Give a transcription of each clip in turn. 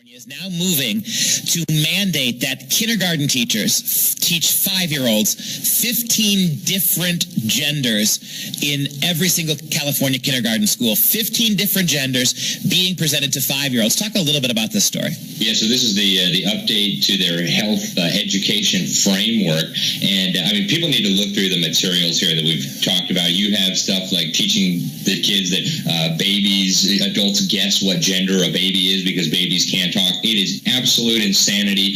Is now moving to mandate that kindergarten teachers teach 5-year-olds 15 different genders in every single California kindergarten school. 15 different genders being presented to 5-year-olds. Talk a little bit about this story. Yeah, so this is the update to their health education framework. And, I mean, people need to look through the materials here that we've talked about. You have stuff like teaching the kids that adults guess what gender a baby is because babies can't talk. It is absolute insanity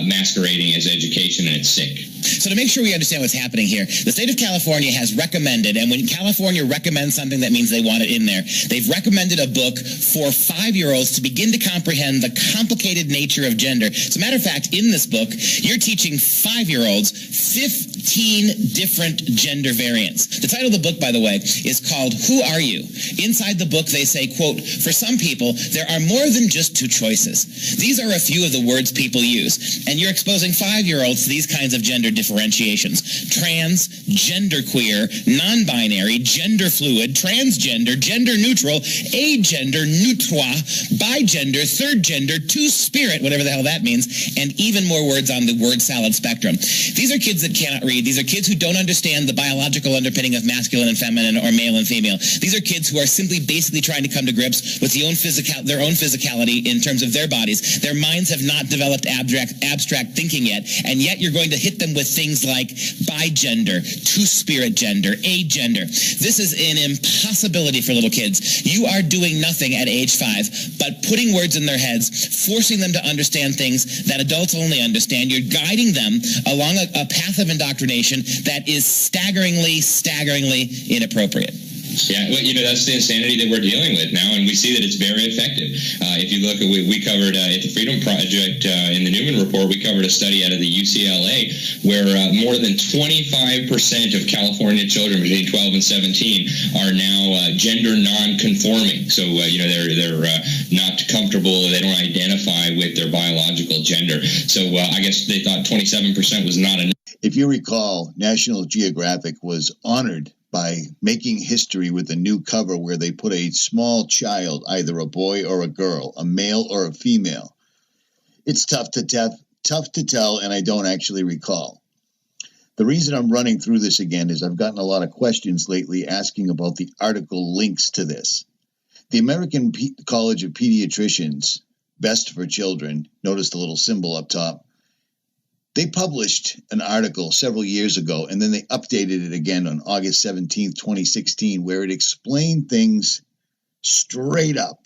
masquerading as education, and it's sick. So to make sure we understand what's happening here, the state of California has recommended, and when California recommends something, that means they want it in there. They've recommended a book for 5-year-olds to begin to comprehend the complicated nature of gender. As a matter of fact, in this book, you're teaching 5-year-olds 15 different gender variants. The title of the book, by the way, is called Who Are You? Inside the book, they say, quote, for some people, there are more than just two choices. These are a few of the words people use, and you're exposing 5-year-olds to these kinds of gender differentiations: trans, genderqueer, non-binary, gender fluid, transgender, gender neutral, agender, neutrois, bigender, third gender, two-spirit, whatever the hell that means, and even more words on the word salad spectrum. These are kids that cannot read. These are kids who don't understand the biological underpinning of masculine and feminine or male and female. These are kids who are simply basically trying to come to grips with their own physicality in terms of their bodies. Their minds have not developed abstract thinking yet, and yet you're going to hit them with things like bigender, two-spirit gender, agender. This is an impossibility for little kids. You are doing nothing at age 5 but putting words in their heads, forcing them to understand things that adults only understand. You're guiding them along a path of indoctrination that is staggeringly inappropriate. Yeah, well, that's the insanity that we're dealing with now, and we see that it's very effective. If you look, we covered at the Freedom Project in the Newman Report, we covered a study out of the UCLA where more than 25% of California children between 12 and 17 are now gender non-conforming. So, they're not comfortable, they don't identify with their biological gender. So I guess they thought 27% was not enough. If you recall, National Geographic was honored by making history with a new cover where they put a small child, either a boy or a girl, a male or a female. It's tough to tell, and I don't actually recall. The reason I'm running through this again is I've gotten a lot of questions lately asking about the article links to this. The American College of Pediatricians, Best for Children, notice the little symbol up top, they published an article several years ago, and then they updated it again on August 17th, 2016, where it explained things straight up.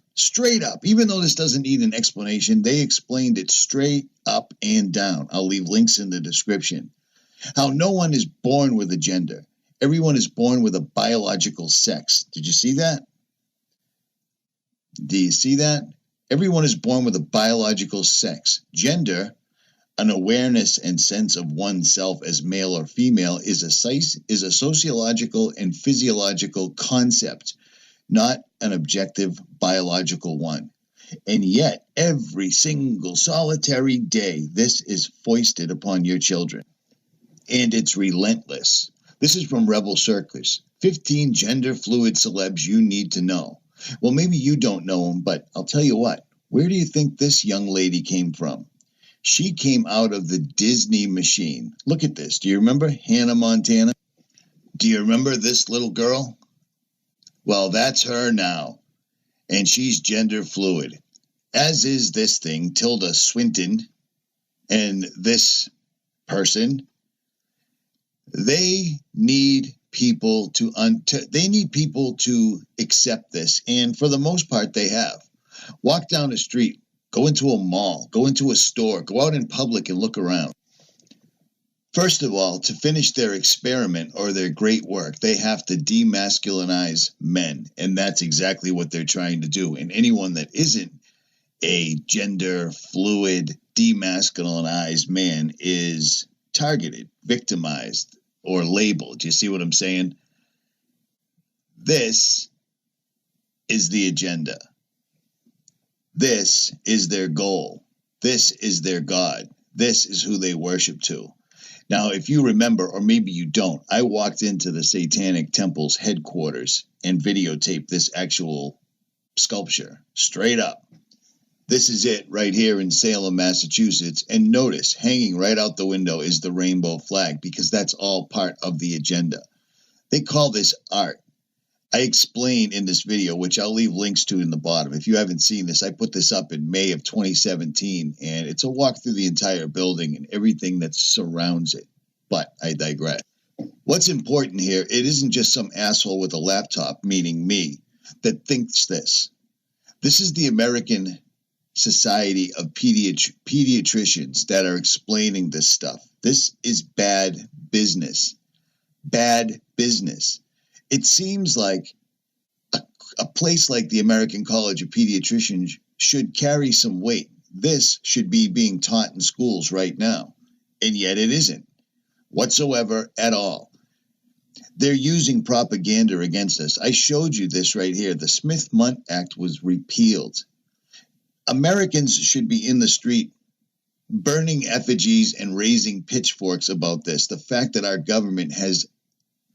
Even though this doesn't need an explanation, they explained it straight up and down. I'll leave links in the description. How no one is born with a gender. Everyone is born with a biological sex. Did you see that? Do you see that? Everyone is born with a biological sex. Gender, an awareness and sense of oneself as male or female, is a sociological and physiological concept, not an objective biological one. And yet, every single solitary day, this is foisted upon your children. And it's relentless. This is from Rebel Circus. 15 gender-fluid celebs you need to know. Well, maybe you don't know them, but I'll tell you what. Where do you think this young lady came from? She came out of the Disney machine. Look at this. Do you remember Hannah Montana? Do you remember this little girl? Well, that's her now. And she's gender fluid. As is this thing, Tilda Swinton, and this person. They need people to accept this. And for the most part, they have. Walk down the street. Go into a mall, go into a store, go out in public and look around. First of all, to finish their experiment or their great work, they have to demasculinize men. And that's exactly what they're trying to do. And anyone that isn't a gender fluid, demasculinized man is targeted, victimized, or labeled. Do you see what I'm saying? This is the agenda. This is their goal. This is their God. This is who they worship to. Now, if you remember, or maybe you don't, I walked into the Satanic Temple's headquarters and videotaped this actual sculpture straight up. This is it right here in Salem, Massachusetts. And notice, hanging right out the window is the rainbow flag, because that's all part of the agenda. They call this art. I explain in this video, which I'll leave links to in the bottom. If you haven't seen this, I put this up in May of 2017, and it's a walk through the entire building and everything that surrounds it. But I digress. What's important here, it isn't just some asshole with a laptop, meaning me, that thinks this. This is the American Society of Pediatricians that are explaining this stuff. This is bad business. Bad business. It seems like a place like the American College of Pediatricians should carry some weight. This should be being taught in schools right now, and yet it isn't whatsoever at all. They're using propaganda against us. I showed you this right here. The Smith-Mundt Act was repealed. Americans should be in the street burning effigies and raising pitchforks about this. The fact that our government has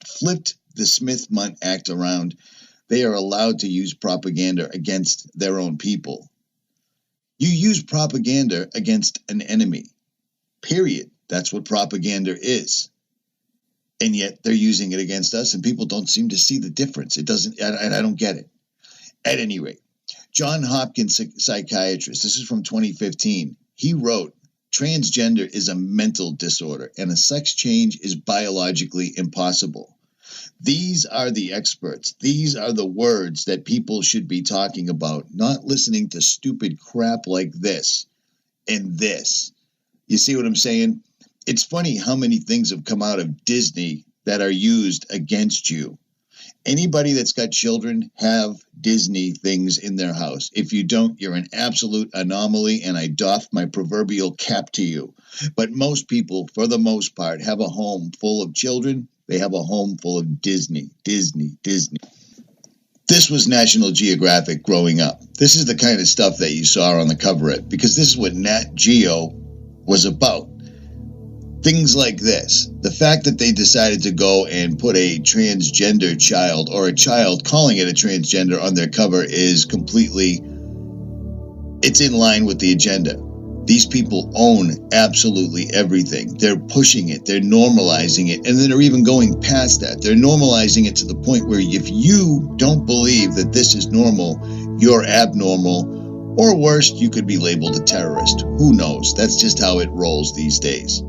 flipped the Smith-Mundt Act around, they are allowed to use propaganda against their own people. You use propaganda against an enemy, period. That's what propaganda is. And yet they're using it against us, and people don't seem to see the difference. It doesn't, I don't get it. At any rate, John Hopkins, psychiatrist, this is from 2015, he wrote, transgender is a mental disorder, and a sex change is biologically impossible. These are the experts. These are the words that people should be talking about, not listening to stupid crap like this and this. You see what I'm saying? It's funny how many things have come out of Disney that are used against you. Anybody that's got children have Disney things in their house. If you don't, you're an absolute anomaly, and I doff my proverbial cap to you. But most people, for the most part, have a home full of children. They have a home full of Disney. This was National Geographic growing up. This is the kind of stuff that you saw on the coverette, because this is what Nat Geo was about. Things like this. The fact that they decided to go and put a transgender child, or a child calling it a transgender, on their cover is completely, it's in line with the agenda. These people own absolutely everything. They're pushing it. They're normalizing it. And then they're even going past that. They're normalizing it to the point where if you don't believe that this is normal, you're abnormal. Or worse, you could be labeled a terrorist. Who knows? That's just how it rolls these days.